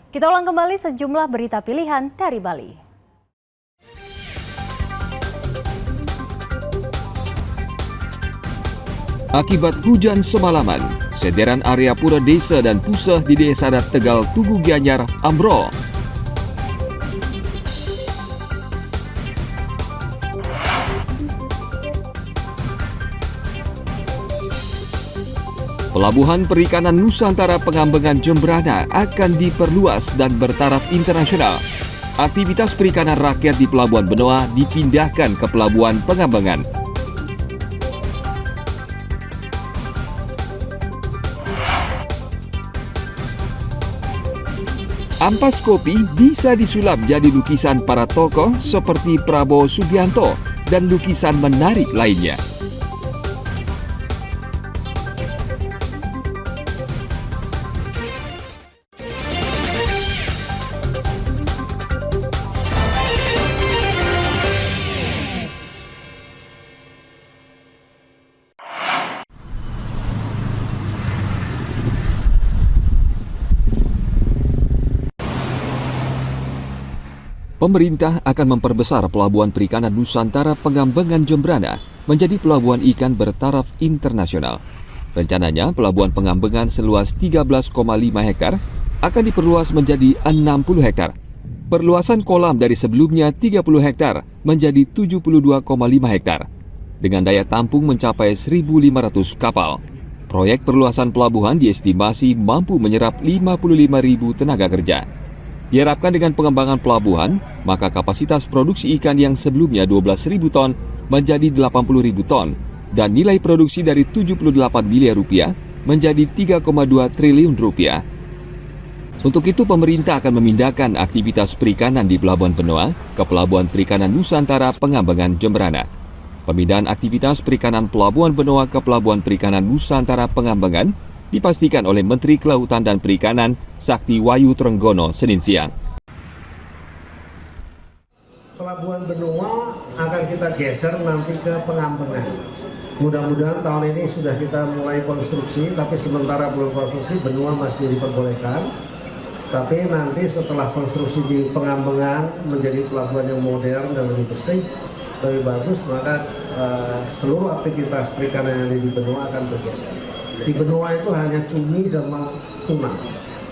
Kita ulang kembali sejumlah berita pilihan dari Bali. Akibat hujan semalaman, sederan area pura desa dan pusat di Desa Adat Tegal Tugu Gianyar ambrol. Pelabuhan Perikanan Nusantara Pengambengan Jembrana akan diperluas dan bertaraf internasional. Aktivitas perikanan rakyat di Pelabuhan Benoa dipindahkan ke Pelabuhan Pengambengan. Ampas kopi bisa disulap jadi lukisan para tokoh seperti Prabowo Subianto dan lukisan menarik lainnya. Pemerintah akan memperbesar Pelabuhan Perikanan Nusantara Pengambengan Jembrana menjadi pelabuhan ikan bertaraf internasional. Rencananya, Pelabuhan Pengambengan seluas 13,5 hektar akan diperluas menjadi 60 hektar. Perluasan kolam dari sebelumnya 30 hektar menjadi 72,5 hektar. Dengan daya tampung mencapai 1.500 kapal. Proyek perluasan pelabuhan diestimasi mampu menyerap 55.000 tenaga kerja. Diharapkan dengan pengembangan pelabuhan, maka kapasitas produksi ikan yang sebelumnya 12.000 ton menjadi 80.000 ton dan nilai produksi dari 78 miliar rupiah menjadi 3,2 triliun rupiah. Untuk itu, pemerintah akan memindahkan aktivitas perikanan di Pelabuhan Benoa ke Pelabuhan Perikanan Nusantara Pengambengan Jembrana. Pemindahan aktivitas perikanan Pelabuhan Benoa ke Pelabuhan Perikanan Nusantara Pengambengan dipastikan oleh Menteri Kelautan dan Perikanan Sakti Wayu Trenggono Senin siang. Pelabuhan Benoa akan kita geser nanti ke Pengambengan. Mudah-mudahan tahun ini sudah kita mulai konstruksi, tapi sementara belum konstruksi, Benoa masih diperbolehkan. Tapi nanti setelah konstruksi di Pengambengan menjadi pelabuhan yang modern dan lebih bersih, lebih bagus, maka seluruh aktivitas perikanan yang ada di Benoa akan bergeser. Di Benoa itu hanya cumi sama tuna,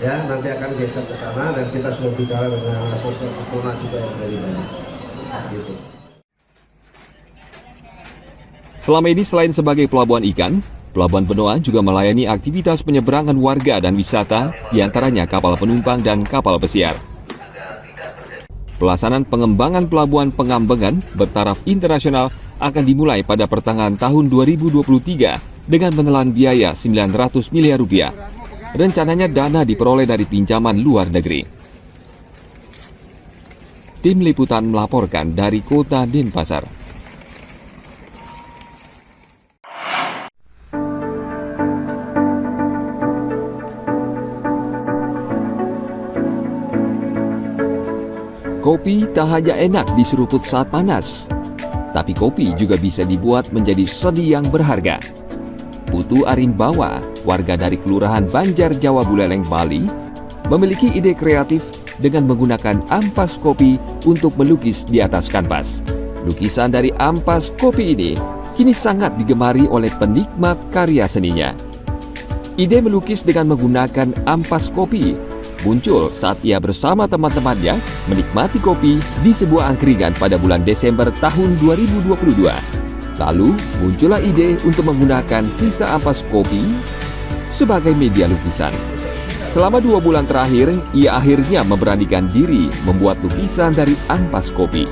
ya nanti akan geser ke sana dan kita sudah bicara dengan asosiasi tuna juga yang dari Bali. Gitu. Selama ini selain sebagai pelabuhan ikan, Pelabuhan Benoa juga melayani aktivitas penyeberangan warga dan wisata, diantaranya kapal penumpang dan kapal pesiar. Pelaksanaan pengembangan Pelabuhan Pengambengan bertaraf internasional akan dimulai pada pertengahan tahun 2023 dengan menelan biaya 900 miliar rupiah. Rencananya dana diperoleh dari pinjaman luar negeri. Tim Liputan melaporkan dari Kota Denpasar. Kopi tak hanya enak diseruput saat panas, tapi kopi juga bisa dibuat menjadi seni yang berharga. Putu Arimbawa, warga dari Kelurahan Banjar Jawa Buleleng, Bali, memiliki ide kreatif dengan menggunakan ampas kopi untuk melukis di atas kanvas. Lukisan dari ampas kopi ini kini sangat digemari oleh penikmat karya seninya. Ide melukis dengan menggunakan ampas kopi muncul saat ia bersama teman-temannya menikmati kopi di sebuah angkringan pada bulan Desember tahun 2022. Lalu muncullah ide untuk menggunakan sisa ampas kopi sebagai media lukisan. Selama 2 bulan terakhir, ia akhirnya memberanikan diri membuat lukisan dari ampas kopi.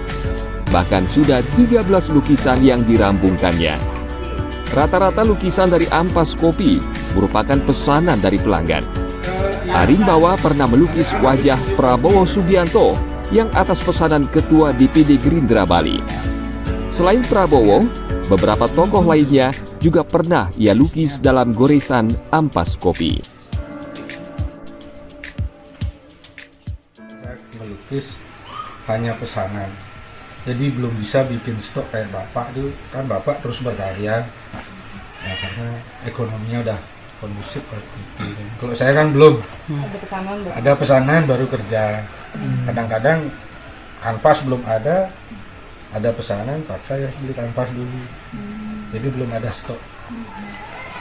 Bahkan sudah 13 lukisan yang dirampungkannya. Rata-rata lukisan dari ampas kopi merupakan pesanan dari pelanggan. Arimbawa pernah melukis wajah Prabowo Subianto yang atas pesanan Ketua DPD Gerindra Bali. Selain Prabowo, beberapa tokoh lainnya juga pernah ia lukis dalam goresan ampas kopi. Saya melukis hanya pesanan, jadi belum bisa bikin stok kayak Bapak tuh, kan Bapak terus berkarya, ya karena ekonominya udah kondusif waktu itu. Kalau saya kan belum. Ada pesanan baru kerja. Kadang-kadang kanvas belum ada pesanan paksa ya beli kanvas dulu. Jadi belum ada stok.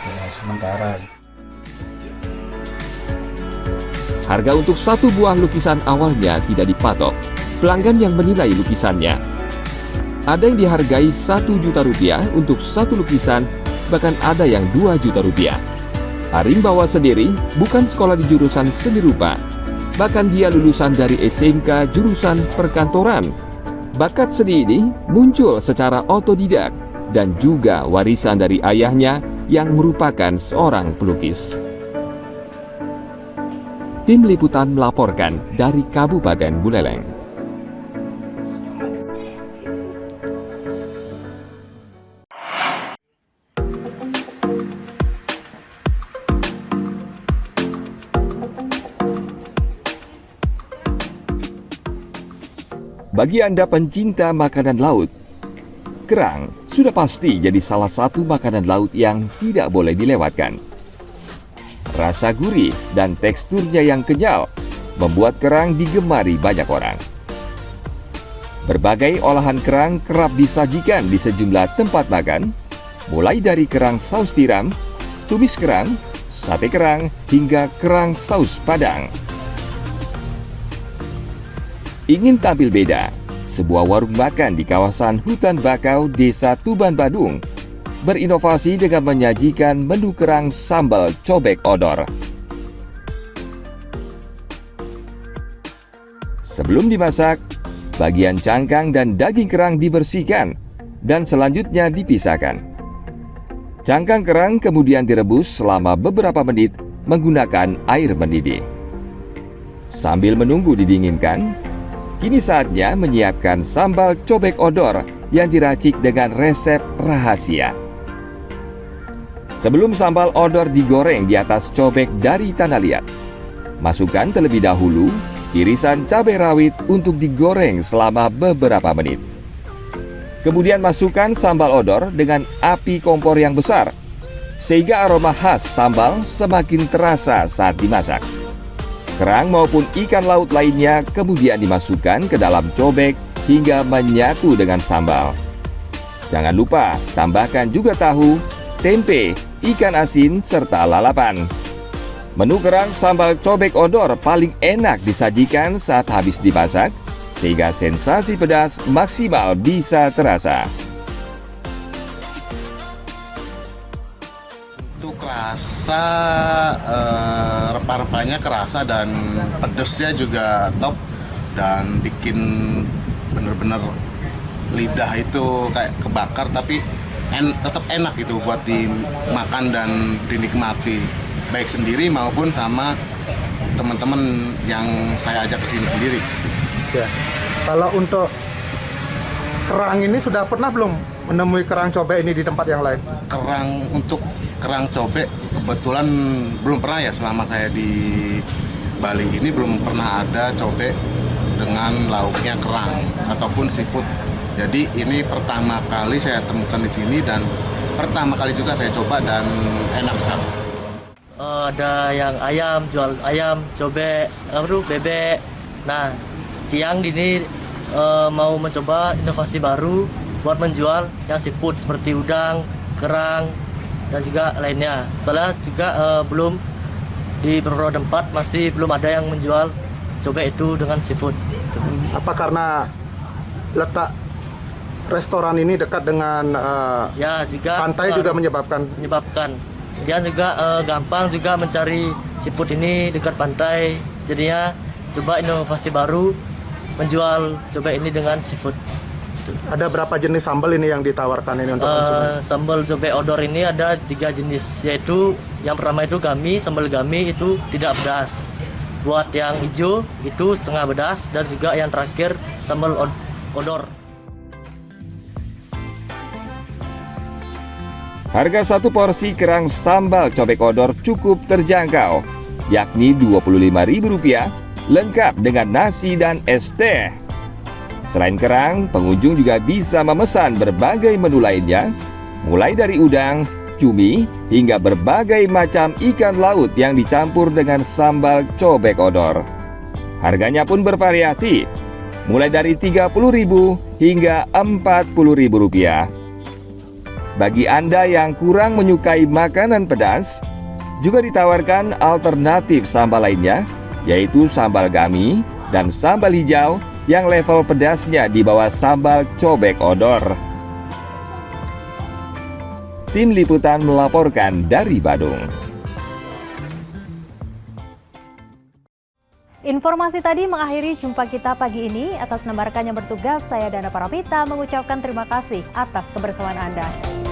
Ya, sementara. Harga untuk satu buah lukisan awalnya tidak dipatok. Pelanggan yang menilai lukisannya. Ada yang dihargai 1 juta rupiah untuk satu lukisan, bahkan ada yang 2 juta rupiah. Arim Bawa sendiri bukan sekolah di jurusan seni rupa. Bahkan dia lulusan dari SMK jurusan perkantoran. Bakat seni ini muncul secara otodidak dan juga warisan dari ayahnya yang merupakan seorang pelukis. Tim Liputan melaporkan dari Kabupaten Buleleng. Bagi Anda pencinta makanan laut, kerang sudah pasti jadi salah satu makanan laut yang tidak boleh dilewatkan. Rasa gurih dan teksturnya yang kenyal membuat kerang digemari banyak orang. Berbagai olahan kerang kerap disajikan di sejumlah tempat makan, mulai dari kerang saus tiram, tumis kerang, sate kerang, hingga kerang saus padang. Ingin tampil beda, sebuah warung makan di kawasan Hutan Bakau, Desa Tuban, Badung, berinovasi dengan menyajikan menu kerang sambal cobek odor. Sebelum dimasak, bagian cangkang dan daging kerang dibersihkan dan selanjutnya dipisahkan. Cangkang kerang kemudian direbus selama beberapa menit menggunakan air mendidih. Sambil menunggu didinginkan, kini saatnya menyiapkan sambal cobek odor yang diracik dengan resep rahasia. Sebelum sambal odor digoreng di atas cobek dari tanah liat, masukkan terlebih dahulu irisan cabai rawit untuk digoreng selama beberapa menit. Kemudian masukkan sambal odor dengan api kompor yang besar, sehingga aroma khas sambal semakin terasa saat dimasak. Kerang maupun ikan laut lainnya kemudian dimasukkan ke dalam cobek hingga menyatu dengan sambal. Jangan lupa tambahkan juga tahu, tempe, ikan asin, serta lalapan. Menu kerang sambal cobek odor paling enak disajikan saat habis dimasak, sehingga sensasi pedas maksimal bisa terasa. Kerasa, rempah-rempahnya kerasa dan pedesnya juga top dan bikin bener-bener lidah itu kayak kebakar tapi tetap enak gitu buat dimakan dan dinikmati baik sendiri maupun sama teman-teman yang saya ajak ke sini sendiri. Ya. Kalau untuk kerang ini sudah pernah belum menemui kerang cobek ini di tempat yang lain? Untuk kerang cobek kebetulan belum pernah ya, selama saya di Bali ini belum pernah ada cobek dengan lauknya kerang ataupun seafood. Jadi ini pertama kali saya temukan di sini dan pertama kali juga saya coba dan enak sekali. Ada yang ayam, jual ayam, cobek, bebek. Nah, Tiang ini mau mencoba inovasi baru buat menjual yang seafood seperti udang, kerang, dan juga lainnya. Soalnya juga belum di beberapa tempat masih belum ada yang menjual cobek itu dengan seafood. Apa karena letak restoran ini dekat dengan ya juga pantai juga menyebabkan? Dia juga gampang juga mencari seafood ini dekat pantai. Jadinya coba inovasi baru menjual cobek ini dengan seafood. Ada berapa jenis sambal ini yang ditawarkan ini untuk konsumen? Sambal cobek odor ini ada 3 jenis, yaitu yang pertama itu sambal gami itu tidak pedas. Buat yang hijau itu setengah pedas, dan juga yang terakhir sambal odor. Harga satu porsi kerang sambal cobek odor cukup terjangkau, yakni Rp25.000, lengkap dengan nasi dan es teh. Selain kerang, pengunjung juga bisa memesan berbagai menu lainnya, mulai dari udang, cumi, hingga berbagai macam ikan laut yang dicampur dengan sambal cobek odor. Harganya pun bervariasi, mulai dari Rp30.000 hingga Rp40.000. Bagi Anda yang kurang menyukai makanan pedas, juga ditawarkan alternatif sambal lainnya, yaitu sambal gami dan sambal hijau yang level pedasnya di bawah sambal cobek odor. Tim Liputan melaporkan dari Badung. Informasi tadi mengakhiri jumpa kita pagi ini. Atas nama rekan yang bertugas, saya Dana Paramita mengucapkan terima kasih atas kebersamaan Anda.